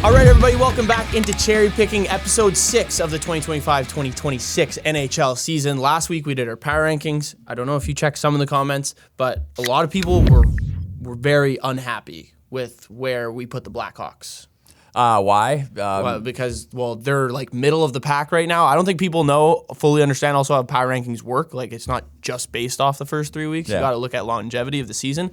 All right, everybody, welcome back into Cherry Picking, episode 6 of the 2025-2026 NHL season. Last week, we did our power rankings. I don't know if you checked some of the comments, but a lot of people were very unhappy with where we put the Blackhawks. Why? Because they're like middle of the pack right now. I don't think people fully understand also how power rankings work. Like, it's not just based off the first 3 weeks. Yeah. You got to look at longevity of the season.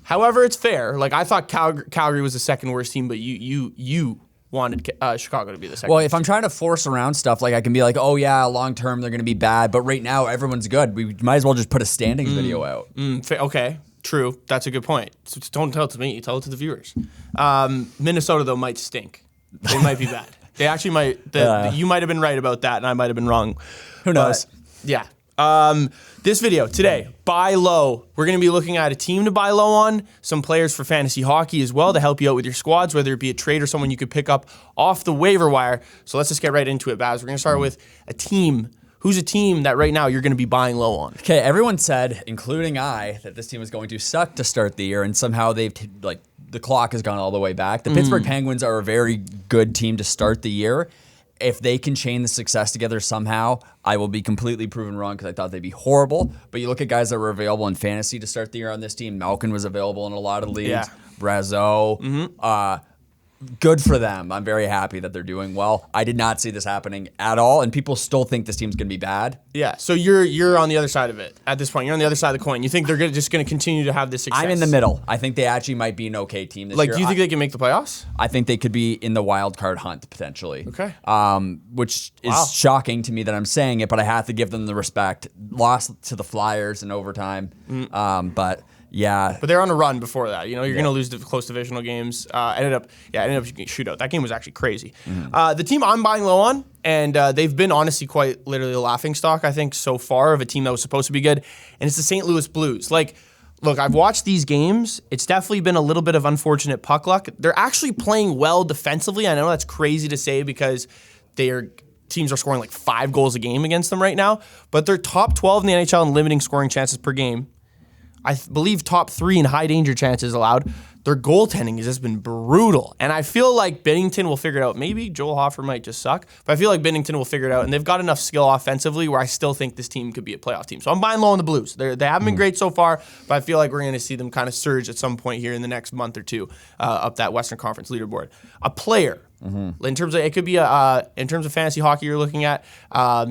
However, it's fair. Like, I thought Calgary was the second worst team, but you wanted Chicago to be the second. Well, if I'm trying to force around stuff, like I can be like, oh yeah, long term they're going to be bad, but right now everyone's good. We might as well just put a standings video out. Okay, true. That's a good point. So just don't tell it to me. Tell it to the viewers. Minnesota, though, might stink. They might be bad. They actually might. You might have been right about that, and I might have been wrong. Who knows? Yeah. This video today, buy low. We're going to be looking at a team to buy low on, some players for fantasy hockey as well to help you out with your squads, whether it be a trade or someone you could pick up off the waiver wire. So let's just get right into it, Baz. We're going to start with a team. Who's a team that right now you're going to be buying low on? Okay, everyone said, including I, that this team was going to suck to start the year, and somehow the clock has gone all the way back. The Pittsburgh Penguins are a very good team to start the year. If they can chain the success together somehow, I will be completely proven wrong because I thought they'd be horrible. But you look at guys that were available in fantasy to start the year on this team. Malkin was available in a lot of leagues. Yeah. Brazeau. Good for them. I'm very happy that they're doing well. I did not see this happening at all, and people still think this team's going to be bad. Yeah, so you're on the other side of it at this point. You're on the other side of the coin. You think they're just going to continue to have this success? I'm in the middle. I think they actually might be an okay team this year. Do you think they can make the playoffs? I think they could be in the wild card hunt, potentially. Okay. Which is shocking to me that I'm saying it, but I have to give them the respect. Lost to the Flyers in overtime, but... Yeah, but they're on a run before that. You know, you're going to lose the close divisional games. Ended up shootout. That game was actually crazy. The team I'm buying low on, and they've been honestly quite literally a laughingstock, I think, so far of a team that was supposed to be good, and it's the St. Louis Blues. Like, look, I've watched these games. It's definitely been a little bit of unfortunate puck luck. They're actually playing well defensively. I know that's crazy to say because teams are scoring like 5 goals a game against them right now, but they're top 12 in the NHL in limiting scoring chances per game. I believe top 3 in high danger chances allowed. Their goaltending has just been brutal. And I feel like Binnington will figure it out. Maybe Joel Hofer might just suck, but I feel like Binnington will figure it out. And they've got enough skill offensively where I still think this team could be a playoff team. So I'm buying low on the Blues. They haven't been great so far, but I feel like we're going to see them kind of surge at some point here in the next month or two up that Western Conference leaderboard. A player. In terms of, it could be in terms of fantasy hockey, you're looking at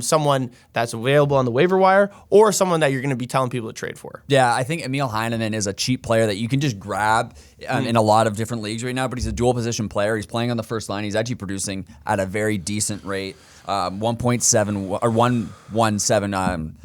someone that's available on the waiver wire or someone that you're going to be telling people to trade for. Yeah, I think Emil Heineman is a cheap player that you can just grab in a lot of different leagues right now, but he's a dual position player. He's playing on the first line. He's actually producing at a very decent rate, 1.7 or 117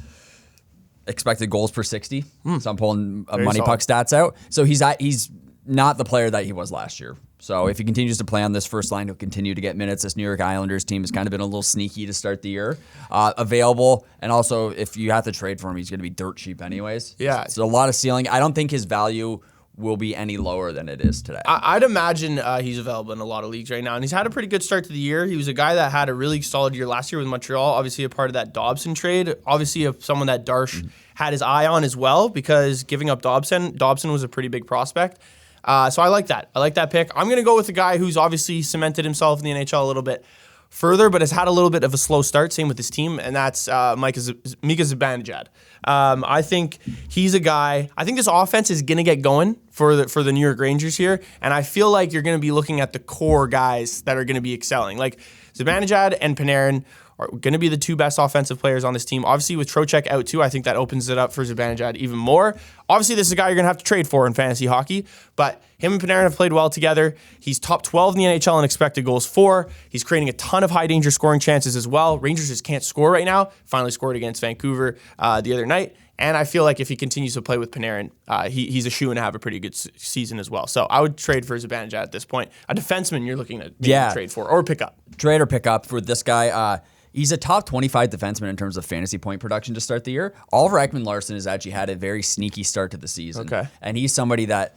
expected goals per 60. So I'm pulling money puck stats out. So he's not the player that he was last year. So if he continues to play on this first line, he'll continue to get minutes. This New York Islanders team has kind of been a little sneaky to start the year. Available, and also if you have to trade for him, he's going to be dirt cheap anyways. Yeah. So a lot of ceiling. I don't think his value will be any lower than it is today. I'd imagine he's available in a lot of leagues right now, and he's had a pretty good start to the year. He was a guy that had a really solid year last year with Montreal, obviously a part of that Dobson trade, obviously someone that Darsh had his eye on as well because giving up Dobson was a pretty big prospect. So I like that. I like that pick. I'm going to go with a guy who's obviously cemented himself in the NHL a little bit further, but has had a little bit of a slow start, same with his team, and that's Mika Zibanejad. I think he's a guy, I think this offense is going to get going for the New York Rangers here, and I feel like you're going to be looking at the core guys that are going to be excelling. Like Zibanejad and Panarin are going to be the 2 best offensive players on this team. Obviously, with Trocheck out too, I think that opens it up for Zibanejad even more. Obviously, this is a guy you're going to have to trade for in fantasy hockey, but him and Panarin have played well together. He's top 12 in the NHL in expected goals for. He's creating a ton of high-danger scoring chances as well. Rangers just can't score right now. Finally scored against Vancouver the other night. And I feel like if he continues to play with Panarin, he's a shoe-in to have a pretty good season as well. So I would trade for Zibanejad at this point. A defenseman you're looking to trade for or pick up. Trade or pick up for this guy. He's a top 25 defenseman in terms of fantasy point production to start the year. Oliver Ekman-Larsson has actually had a very sneaky start to the season. Okay. And he's somebody that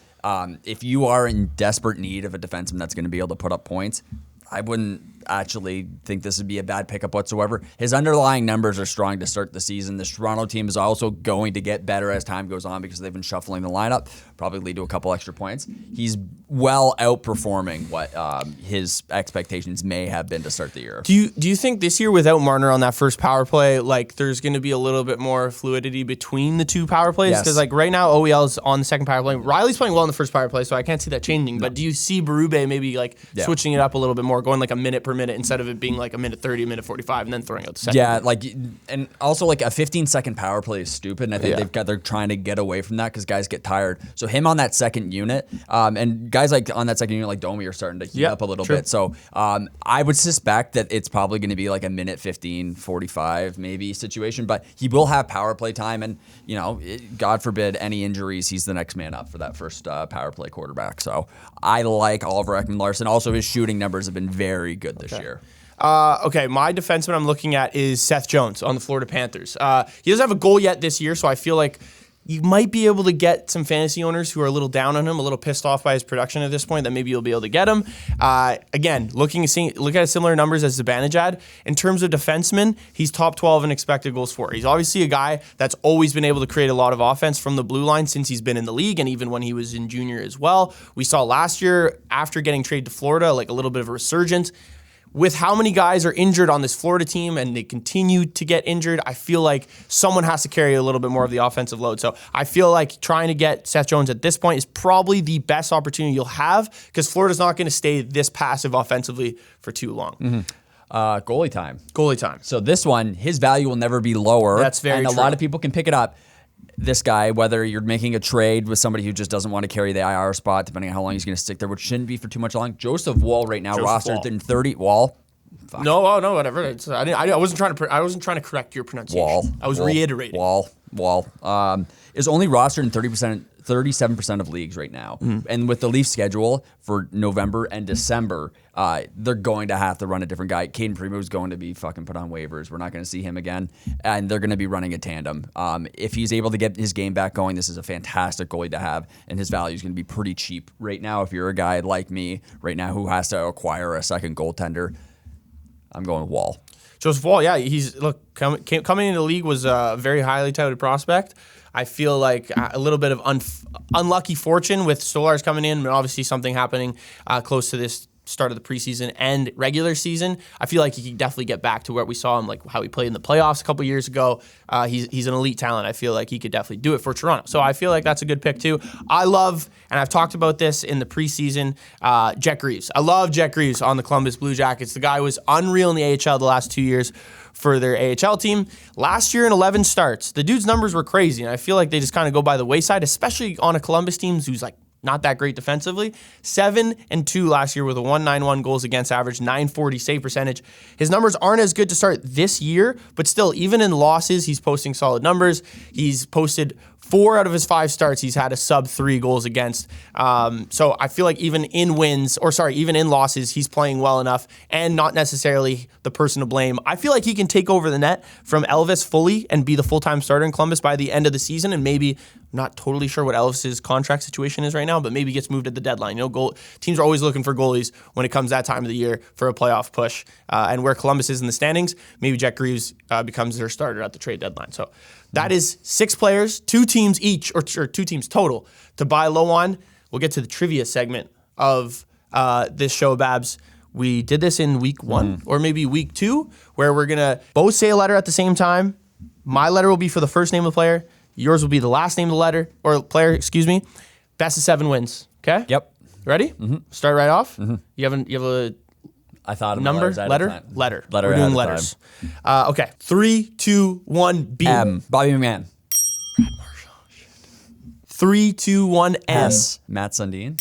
if you are in desperate need of a defenseman that's going to be able to put up points, I wouldn't actually think this would be a bad pickup whatsoever. His underlying numbers are strong to start the season. The Toronto team is also going to get better as time goes on because they've been shuffling the lineup, probably lead to a couple extra points. He's well outperforming what his expectations may have been to start the year. Do you think this year without Marner on that first power play, like there's going to be a little bit more fluidity between the two power plays? Yes. Because like right now OEL's on the second power play. Riley's playing well in the first power play, so I can't see that changing. But do you see Berube maybe like switching it up a little bit more, going like a minute per minute instead of it being like a minute 30, a minute 45, and then throwing out the second? Yeah, like, and also like a 15-second power play is stupid, and I think they're trying to get away from that because guys get tired. So him on that second unit, and guys like on that second unit like Domi are starting to heat up a little bit. So I would suspect that it's probably going to be like a minute 15, 45 maybe situation, but he will have power play time, and God forbid any injuries, he's the next man up for that first power play quarterback. So I like Oliver Ekman-Larsson. Also, his shooting numbers have been very good this year. Okay, my defenseman I'm looking at is Seth Jones on the Florida Panthers. He doesn't have a goal yet this year, so I feel like you might be able to get some fantasy owners who are a little down on him, a little pissed off by his production at this point, that maybe you'll be able to get him. Again, look at similar numbers as Zibanejad. In terms of defensemen, he's top 12 in expected goals for. He's obviously a guy that's always been able to create a lot of offense from the blue line since he's been in the league, and even when he was in junior as well. We saw last year, after getting traded to Florida, like a little bit of a resurgence. With how many guys are injured on this Florida team and they continue to get injured, I feel like someone has to carry a little bit more of the offensive load. So I feel like trying to get Seth Jones at this point is probably the best opportunity you'll have because Florida's not going to stay this passive offensively for too long. Goalie time. Goalie time. So this one, his value will never be lower. That's very true. And a true. lot of people can pick it up. This guy, whether you're making a trade with somebody who just doesn't want to carry the IR spot, depending on how long he's going to stick there, which shouldn't be for too much long. Joseph Woll right now rostered in 30. Wall. Fuck. No, whatever. I wasn't trying to correct your pronunciation. Wall. I was reiterating. Wall. Is only rostered in 37% of leagues right now. And with the Leafs schedule for November and December, they're going to have to run a different guy. Caden Primo is going to be fucking put on waivers. We're not going to see him again. And they're going to be running a tandem. If he's able to get his game back going, this is a fantastic goalie to have. And his value is going to be pretty cheap right now. If you're a guy like me right now who has to acquire a second goaltender, I'm going Wall. Joseph Woll, yeah, coming into the league was a very highly touted prospect. I feel like a little bit of unlucky fortune with Stolarz coming in, but obviously something happening close to this start of the preseason and regular season. I feel like he could definitely get back to where we saw him, like how he played in the playoffs a couple years ago. He's an elite talent. I feel like he could definitely do it for Toronto. So I feel like that's a good pick too. I love, and I've talked about this in the preseason, Jet Greaves. I love Jet Greaves on the Columbus Blue Jackets. The guy was unreal in the AHL the last 2 years for their AHL team. Last year in 11 starts, the dude's numbers were crazy, and I feel like they just kind of go by the wayside, especially on a Columbus team who's like not that great defensively. 7-2 last year with a 191 goals against average, 940 save percentage. His numbers aren't as good to start this year, but still, even in losses, he's posting solid numbers. He's posted 4 out of his 5 starts, he's had a sub-3 goals against. So I feel like even in losses, he's playing well enough and not necessarily the person to blame. I feel like he can take over the net from Elvis fully and be the full-time starter in Columbus by the end of the season, and maybe, I'm not totally sure what Elvis's contract situation is right now, but maybe gets moved at the deadline. Teams are always looking for goalies when it comes that time of the year for a playoff push. And where Columbus is in the standings, maybe Jet Greaves becomes their starter at the trade deadline. So that is 6 players, 2 teams each, or 2 teams total to buy low on. We'll get to the trivia segment of this show, Babs. We did this in week 1 or maybe week 2, where we're going to both say a letter at the same time. My letter will be for the first name of the player. Yours will be the last name of the letter, or player, excuse me. Best of 7 wins. Okay? Yep. Ready? Start right off. You have a I thought of number, letter. We're doing letters. Okay. 3, 2, 1. B. M. Bobby McMahon. Brad Marchand. 3, 2, 1. M. S. Matt Sundin.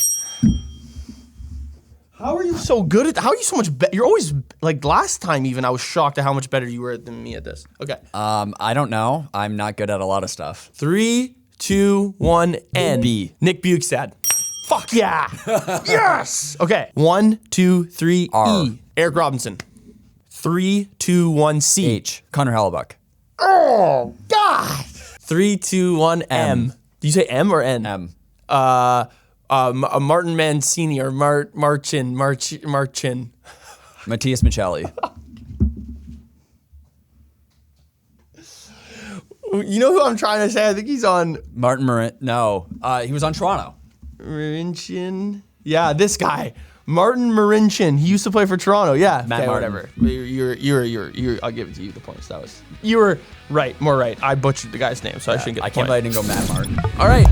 How are you so good at? How are you so much better? You're always like last time. Even I was shocked at how much better you were than me at this. Okay. I don't know. I'm not good at a lot of stuff. 3, 2, 1. N. B. Nick Bukestad. Fuck yeah! Yes. Okay. 1, 2, 3. R. E. Eric Robinson. 3, 2, 1. C. H. Connor Hellebuck. Oh God. 3, 2, 1. M. Do you say M or N? M. Martin Mancini or Marchin. Matthias Michelli. You know who I'm trying to say? I think he's on Martin Marin. No. He was on Toronto. Marinchin. Yeah, this guy. Martin Marincin. He used to play for Toronto. Yeah. Matt Martin. Whatever. You're, I'll give it to you the points. You were right. More right. I butchered the guy's name, so I shouldn't get the I can't point. believe I didn't go Matt Martin. All right.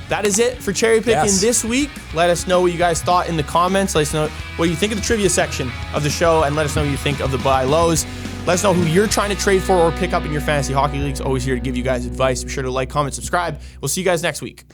That is it for Cherry Pickin Yes. this week. Let us know what you guys thought in the comments. Let us know what you think of the trivia section of the show, and let us know what you think of the buy lows. Let us know who you're trying to trade for or pick up in your fantasy hockey leagues. Always here to give you guys advice. Be sure to like, comment, subscribe. We'll see you guys next week.